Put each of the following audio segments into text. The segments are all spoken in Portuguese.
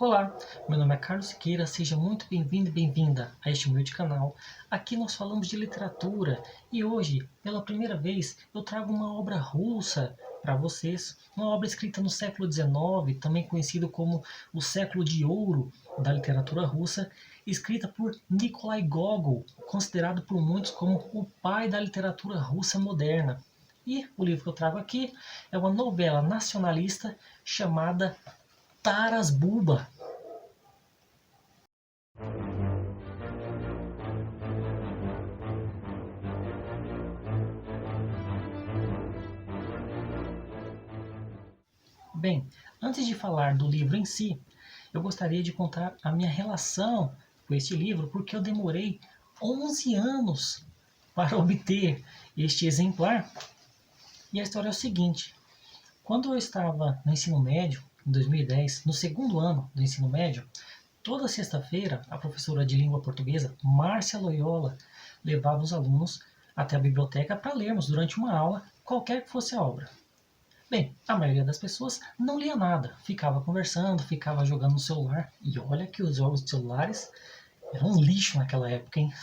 Olá, meu nome é Carlos Siqueira, seja muito bem-vindo e bem-vinda a este humilde canal. Aqui nós falamos de literatura e hoje, pela primeira vez, eu trago uma obra russa para vocês. Uma obra escrita no século XIX, também conhecido como o século de ouro da literatura russa, escrita por Nikolai Gogol, considerado por muitos como o pai da literatura russa moderna. E o livro que eu trago aqui é uma novela nacionalista chamada Taras Bulba. Bem, antes de falar do livro em si, eu gostaria de contar a minha relação com este livro, porque eu demorei 11 anos para obter este exemplar. E a história é o seguinte: quando eu estava no ensino médio, em 2010, no segundo ano do ensino médio, toda sexta-feira a professora de língua portuguesa, Márcia Loyola, levava os alunos até a biblioteca para lermos durante uma aula, qualquer que fosse a obra. Bem, a maioria das pessoas não lia nada, ficava conversando, ficava jogando no celular. E olha que os jogos de celulares eram um lixo naquela época, hein?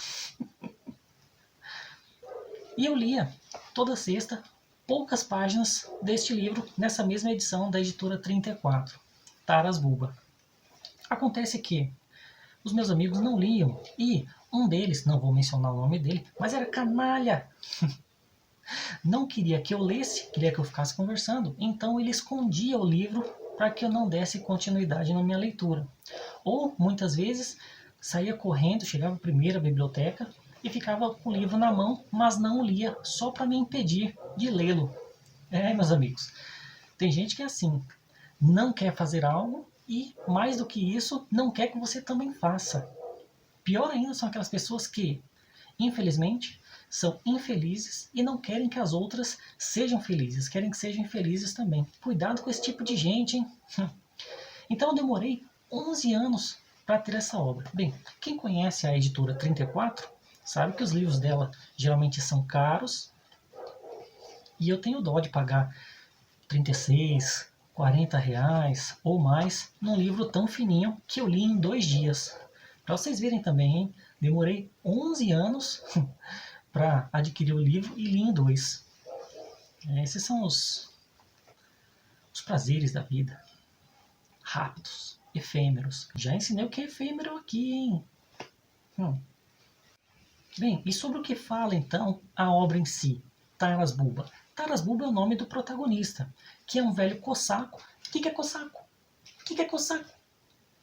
E eu lia toda sexta poucas páginas deste livro nessa mesma edição da editora 34, Taras Bulba. Acontece que os meus amigos não liam e um deles, não vou mencionar o nome dele, mas era canalha. Não queria que eu lesse, queria que eu ficasse conversando, então ele escondia o livro para que eu não desse continuidade na minha leitura. Ou, muitas vezes, saía correndo, chegava primeiro à biblioteca e ficava com o livro na mão, mas não o lia, só para me impedir de lê-lo. Meus amigos, tem gente que é assim, não quer fazer algo e, mais do que isso, não quer que você também faça. Pior ainda são aquelas pessoas que, infelizmente, são infelizes e não querem que as outras sejam felizes, querem que sejam infelizes também. Cuidado com esse tipo de gente, hein? Então eu demorei 11 anos para ter essa obra. Bem, quem conhece a editora 34 sabe que os livros dela geralmente são caros e eu tenho dó de pagar 36, 40 reais ou mais num livro tão fininho que eu li em 2 dias. Para vocês verem também, hein? Demorei 11 anos para adquirir o livro e li em 2. Esses são os prazeres da vida. Rápidos, efêmeros. Já ensinei o que é efêmero aqui, hein? Bem, e sobre o que fala então a obra em si? Taras Bulba. Taras Bulba é o nome do protagonista, que é um velho cossaco. O que é cossaco? O que é cossaco?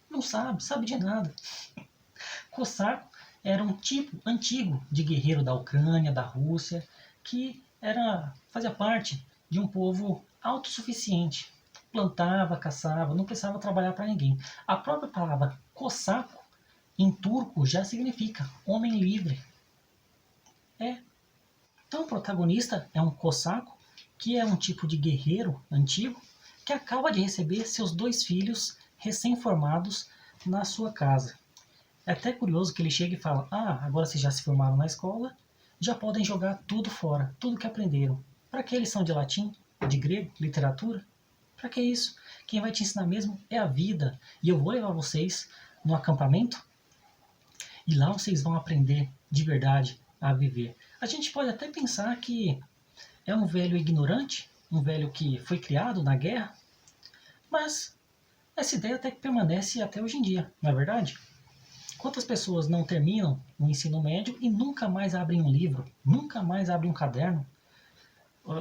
Não sabe, sabe de nada. Cossaco era um tipo antigo de guerreiro da Ucrânia, da Rússia, que fazia parte de um povo autossuficiente. Plantava, caçava, não precisava trabalhar para ninguém. A própria palavra cossaco, em turco, já significa homem livre. Então o protagonista é um cossaco, que é um tipo de guerreiro antigo, que acaba de receber seus 2 filhos recém-formados na sua casa. É até curioso que ele chega e fala: agora vocês já se formaram na escola, já podem jogar tudo fora, tudo que aprenderam. Para que lição de latim, de grego, literatura? Para que isso? Quem vai te ensinar mesmo é a vida. E eu vou levar vocês no acampamento e lá vocês vão aprender de verdade a viver. A gente pode até pensar que é um velho ignorante, um velho que foi criado na guerra, mas essa ideia até que permanece até hoje em dia, não é verdade? Quantas pessoas não terminam o ensino médio e nunca mais abrem um livro, nunca mais abrem um caderno,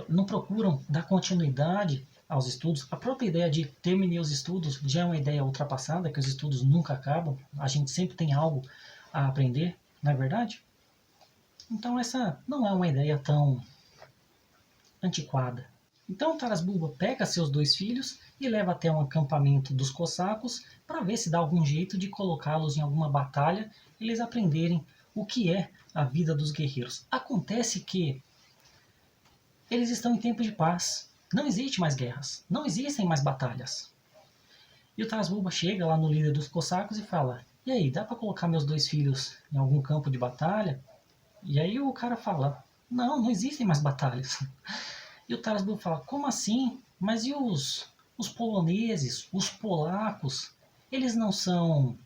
não procuram dar continuidade aos estudos? A própria ideia de terminei os estudos já é uma ideia ultrapassada, que os estudos nunca acabam, a gente sempre tem algo a aprender, não é verdade? Então essa não é uma ideia tão antiquada. Então Taras Bulba pega seus 2 filhos e leva até um acampamento dos cossacos para ver se dá algum jeito de colocá-los em alguma batalha e eles aprenderem o que é a vida dos guerreiros. Acontece que eles estão em tempo de paz. Não existe mais guerras. Não existem mais batalhas. E o Taras Bulba chega lá no líder dos cossacos e fala: e aí, dá para colocar meus 2 filhos em algum campo de batalha? E aí o cara fala: não existem mais batalhas. E o Taras Bulba fala: como assim? Mas e os poloneses, os polacos? eles não são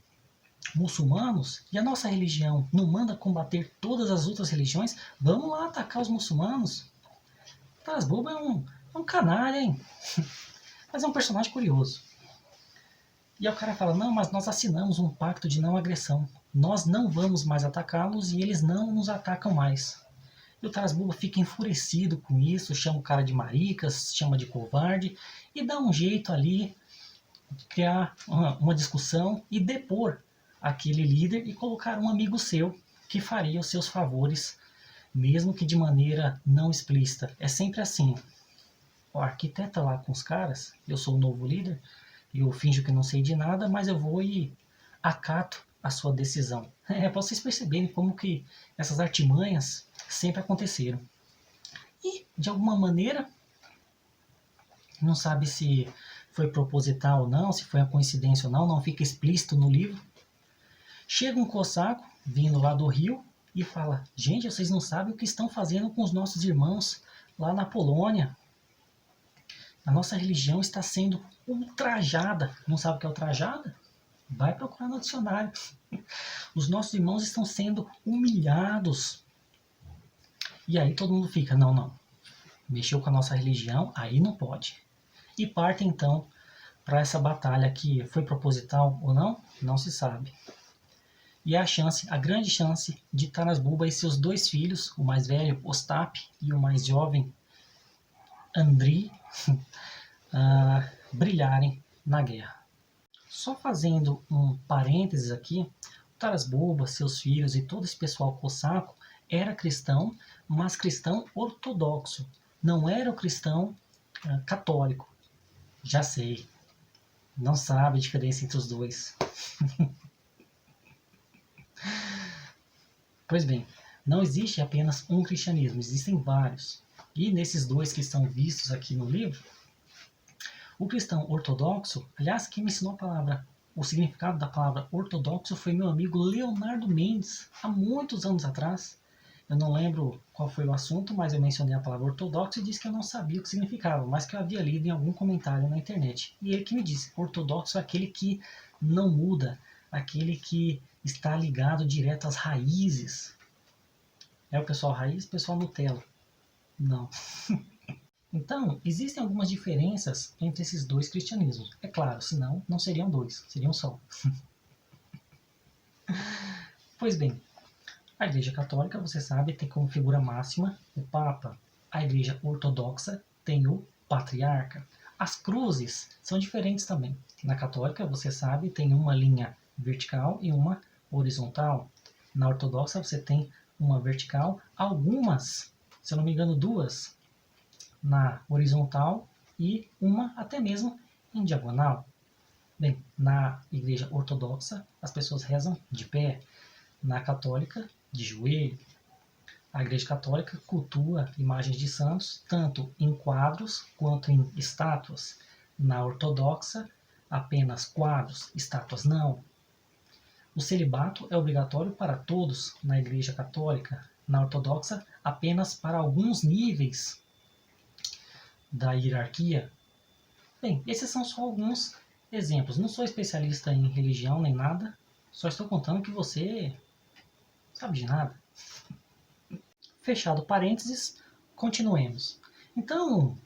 muçulmanos e a nossa religião não manda combater todas as outras religiões, vamos lá atacar os muçulmanos. Taras Bulba é um canalha, hein? Mas é um personagem curioso. E aí o cara fala, não, mas nós assinamos um pacto de não agressão. Nós não vamos mais atacá-los e eles não nos atacam mais. E o Taras Bulba fica enfurecido com isso, chama o cara de maricas, chama de covarde e dá um jeito ali de criar uma discussão e depor aquele líder e colocar um amigo seu que faria os seus favores, mesmo que de maneira não explícita. É sempre assim. O arquiteto lá com os caras, eu sou o novo líder, eu finjo que não sei de nada, mas eu vou e acato a sua decisão. É para vocês perceberem como que essas artimanhas sempre aconteceram. E, de alguma maneira, não sabe se foi proposital ou não, se foi uma coincidência ou não fica explícito no livro. Chega um cossaco, vindo lá do rio, e fala, gente, vocês não sabem o que estão fazendo com os nossos irmãos lá na Polônia. A nossa religião está sendo ultrajada. Não sabe o que é ultrajada? Vai procurar no dicionário. Os nossos irmãos estão sendo humilhados. E aí todo mundo fica, não. Mexeu com a nossa religião, aí não pode. E parte então para essa batalha que foi proposital ou não se sabe. E é a grande chance de Taras Bulba e seus dois filhos, o mais velho, Ostap, e o mais jovem, Andriy, brilharem na guerra. Só fazendo um parênteses aqui, Taras Bulba, seus filhos e todo esse pessoal cossaco era cristão, mas cristão ortodoxo. Não era o cristão católico. Já sei. Não sabe a diferença entre os dois. Pois bem, não existe apenas um cristianismo, existem vários. E nesses dois que estão vistos aqui no livro, o cristão ortodoxo, aliás, quem me ensinou o significado da palavra ortodoxo foi meu amigo Leonardo Mendes, há muitos anos atrás. Eu não lembro qual foi o assunto, mas eu mencionei a palavra ortodoxo e disse que eu não sabia o que significava, mas que eu havia lido em algum comentário na internet. E ele que me disse, ortodoxo é aquele que não muda, aquele que está ligado direto às raízes. É o pessoal raiz, o pessoal Nutella. Não. Então, existem algumas diferenças entre esses dois cristianismos. É claro, senão não seriam dois, seriam só. Pois bem, a Igreja Católica, você sabe, tem como figura máxima o Papa. A Igreja Ortodoxa tem o Patriarca. As cruzes são diferentes também. Na Católica, você sabe, tem uma linha vertical e uma horizontal. Na Ortodoxa, você tem uma vertical, algumas, se eu não me engano, duas na horizontal e uma até mesmo em diagonal. Bem, na Igreja Ortodoxa, as pessoas rezam de pé. Na Católica, de joelho. A Igreja Católica cultua imagens de santos, tanto em quadros quanto em estátuas. Na Ortodoxa, apenas quadros, estátuas não. O celibato é obrigatório para todos na Igreja Católica. Na Ortodoxa, apenas para alguns níveis da hierarquia. Bem, esses são só alguns exemplos. Não sou especialista em religião nem nada, só estou contando que você sabe de nada. Fechado parênteses, continuemos. Então,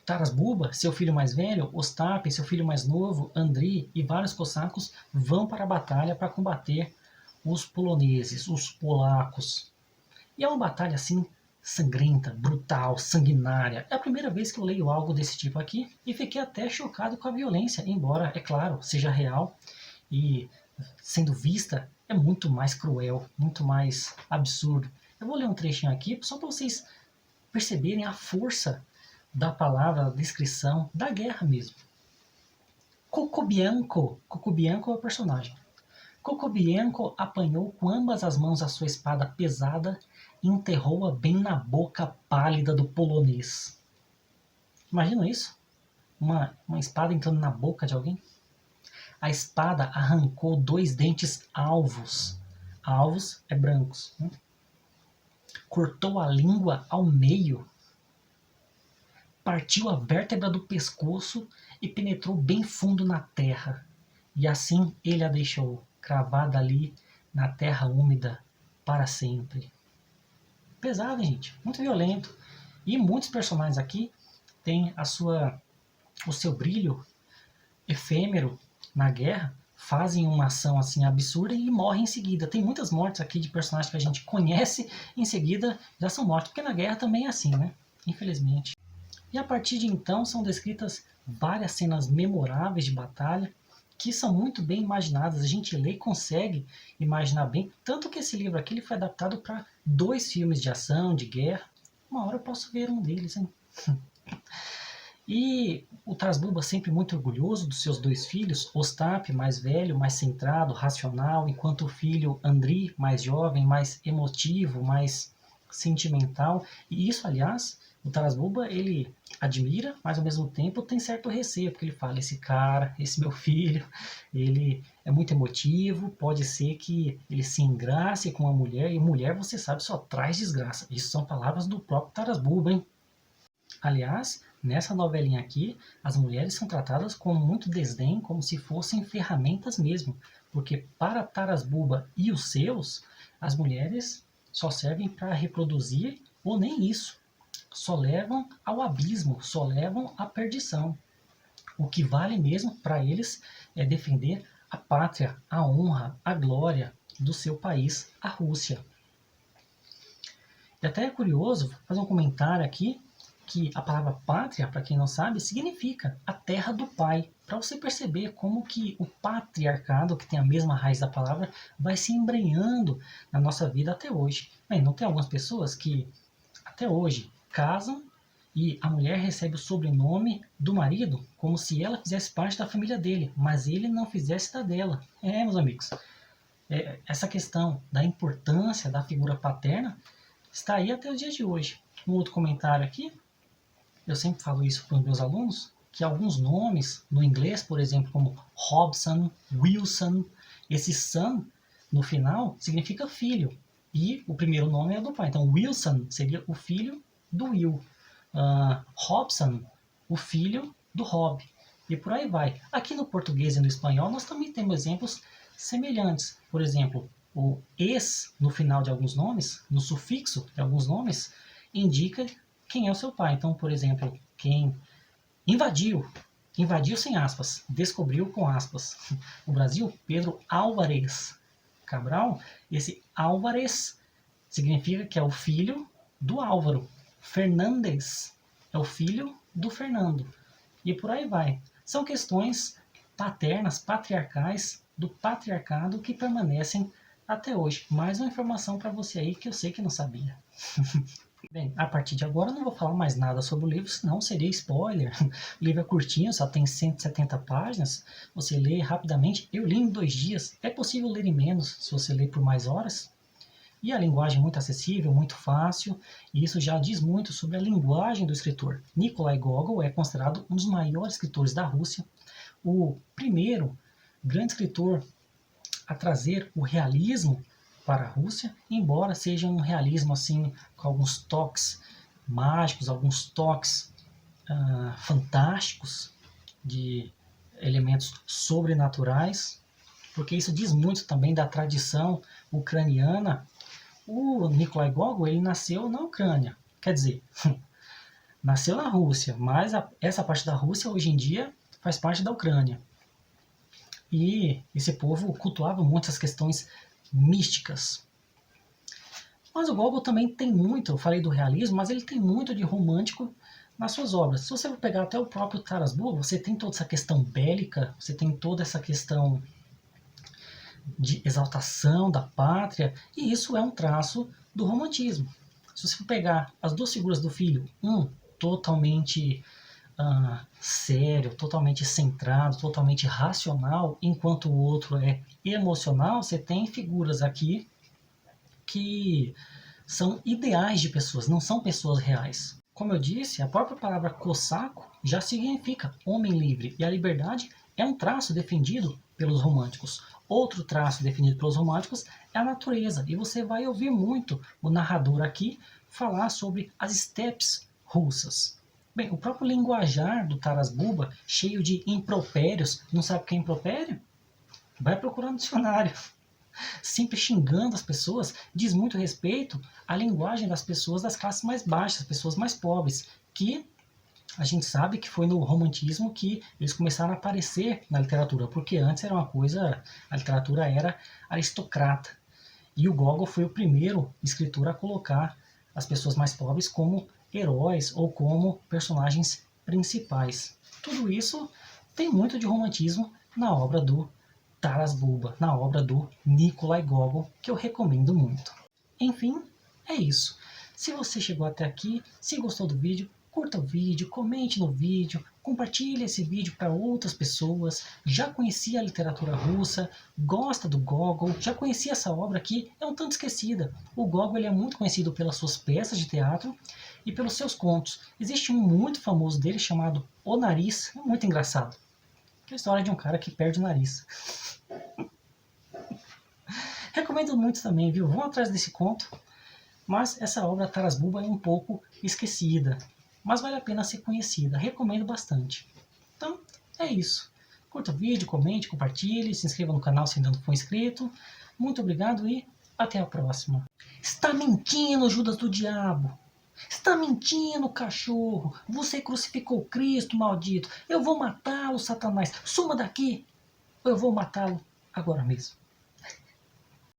Taras Bulba, seu filho mais velho, Ostap, seu filho mais novo, Andriy e vários cossacos vão para a batalha para combater os poloneses, os polacos. E é uma batalha assim sangrenta, brutal, sanguinária. É a primeira vez que eu leio algo desse tipo aqui e fiquei até chocado com a violência, embora, é claro, seja real e sendo vista é muito mais cruel, muito mais absurdo. Eu vou ler um trechinho aqui só para vocês perceberem a força da palavra, da descrição, da guerra mesmo. Cocobianco é o personagem. Cocobianco apanhou com ambas as mãos a sua espada pesada e enterrou-a bem na boca pálida do polonês. Imagina isso? Uma espada entrando na boca de alguém? A espada arrancou 2 dentes alvos. Alvos é brancos. Né? Cortou a língua ao meio. Partiu a vértebra do pescoço e penetrou bem fundo na terra. e assim ele a deixou, cravada ali na terra úmida para sempre. Pesado, gente, muito violento. E muitos personagens aqui têm o seu brilho efêmero na guerra, fazem uma ação assim absurda e morrem em seguida. Tem muitas mortes aqui de personagens que a gente conhece, em seguida já são mortos, porque na guerra também é assim, né? Infelizmente. E a partir de então são descritas várias cenas memoráveis de batalha, que são muito bem imaginadas. A gente lê e consegue imaginar bem. Tanto que esse livro aqui ele foi adaptado para 2 filmes de ação, de guerra. Uma hora eu posso ver um deles, hein? E o Taras Bulba sempre muito orgulhoso dos seus 2 filhos, Ostap, mais velho, mais centrado, racional, enquanto o filho Andri, mais jovem, mais emotivo, mais sentimental. E isso, aliás, o Taras Bulba, ele admira, mas ao mesmo tempo tem certo receio, porque ele fala, esse cara, esse meu filho, ele é muito emotivo, pode ser que ele se engrace com uma mulher, e mulher, você sabe, só traz desgraça. Isso são palavras do próprio Taras Bulba, hein? Aliás, nessa novelinha aqui, as mulheres são tratadas com muito desdém, como se fossem ferramentas mesmo, porque para Taras Bulba e os seus, as mulheres só servem para reproduzir ou nem isso, só levam ao abismo, só levam à perdição. O que vale mesmo para eles é defender a pátria, a honra, a glória do seu país, a Rússia. E até é curioso fazer um comentário aqui que a palavra pátria, para quem não sabe, significa a terra do pai. Para você perceber como que o patriarcado, que tem a mesma raiz da palavra, vai se embrenhando na nossa vida até hoje. Bem, não tem algumas pessoas que até hoje casam e a mulher recebe o sobrenome do marido como se ela fizesse parte da família dele, mas ele não fizesse da dela. Meus amigos, essa questão da importância da figura paterna está aí até os dias de hoje. Um outro comentário aqui, eu sempre falo isso para os meus alunos, que alguns nomes no inglês, por exemplo, como Hobson, Wilson, esse son no final significa filho. E o primeiro nome é do pai. Então, Wilson seria o filho do Will. Hobson, o filho do Rob. E por aí vai. Aqui no português e no espanhol, nós também temos exemplos semelhantes. Por exemplo, o es no final de alguns nomes, no sufixo de alguns nomes, indica quem é o seu pai. Então, por exemplo, quem invadiu sem aspas, descobriu com aspas. No Brasil, Pedro Álvares Cabral, esse Álvares significa que é o filho do Álvaro. Fernandes é o filho do Fernando. E por aí vai. São questões paternas, patriarcais, do patriarcado que permanecem até hoje. Mais uma informação para você aí que eu sei que não sabia. Bem, a partir de agora eu não vou falar mais nada sobre o livro, senão seria spoiler. O livro é curtinho, só tem 170 páginas. Você lê rapidamente. Eu li em 2 dias. É possível ler em menos, se você ler por mais horas. E a linguagem muito acessível, muito fácil. E isso já diz muito sobre a linguagem do escritor. Nikolai Gogol é considerado um dos maiores escritores da Rússia. O primeiro grande escritor a trazer o realismo para a Rússia, embora seja um realismo assim com alguns toques mágicos, alguns toques fantásticos de elementos sobrenaturais, porque isso diz muito também da tradição ucraniana. O Nikolai Gogol ele nasceu na Ucrânia, quer dizer, nasceu na Rússia, mas essa parte da Rússia hoje em dia faz parte da Ucrânia. E esse povo cultuava muito essas questões místicas. Mas o Gogol também tem muito, eu falei do realismo, mas ele tem muito de romântico nas suas obras. Se você for pegar até o próprio Taras Bulba, você tem toda essa questão bélica, você tem toda essa questão de exaltação da pátria, e isso é um traço do romantismo. Se você for pegar as 2 figuras do filho, um totalmente sério, totalmente centrado, totalmente racional, enquanto o outro é emocional, você tem figuras aqui que são ideais de pessoas, não são pessoas reais. Como eu disse, a própria palavra cosaco já significa homem livre, e a liberdade é um traço defendido pelos românticos. Outro traço definido pelos românticos é a natureza, e você vai ouvir muito o narrador aqui falar sobre as estepes russas. Bem, o próprio linguajar do Taras Bulba, cheio de impropérios, não sabe o que é impropério? Vai procurar no dicionário. Simples xingando as pessoas diz muito respeito à linguagem das pessoas das classes mais baixas, pessoas mais pobres, que a gente sabe que foi no romantismo que eles começaram a aparecer na literatura, porque antes era uma coisa, a literatura era aristocrata. E o Gogol foi o primeiro escritor a colocar as pessoas mais pobres como heróis ou como personagens principais. Tudo isso tem muito de romantismo na obra do Taras Bulba, na obra do Nikolai Gogol, que eu recomendo muito. Enfim, é isso. Se você chegou até aqui, se gostou do vídeo, curta o vídeo, comente no vídeo, compartilhe esse vídeo para outras pessoas. Já conhecia a literatura russa, gosta do Gogol, já conhecia essa obra aqui, é um tanto esquecida. O Gogol ele é muito conhecido pelas suas peças de teatro e pelos seus contos. Existe um muito famoso dele chamado O Nariz, é muito engraçado. É a história de um cara que perde o nariz. Recomendo muito também, viu? Vão atrás desse conto. Mas essa obra Taras Bulba é um pouco esquecida. Mas vale a pena ser conhecida. Recomendo bastante. Então, é isso. Curta o vídeo, comente, compartilhe, se inscreva no canal se ainda não for inscrito. Muito obrigado e até a próxima. Está mentindo, Judas do Diabo! Está mentindo, cachorro! Você crucificou Cristo, maldito! Eu vou matá-lo, Satanás! Suma daqui! Eu vou matá-lo agora mesmo.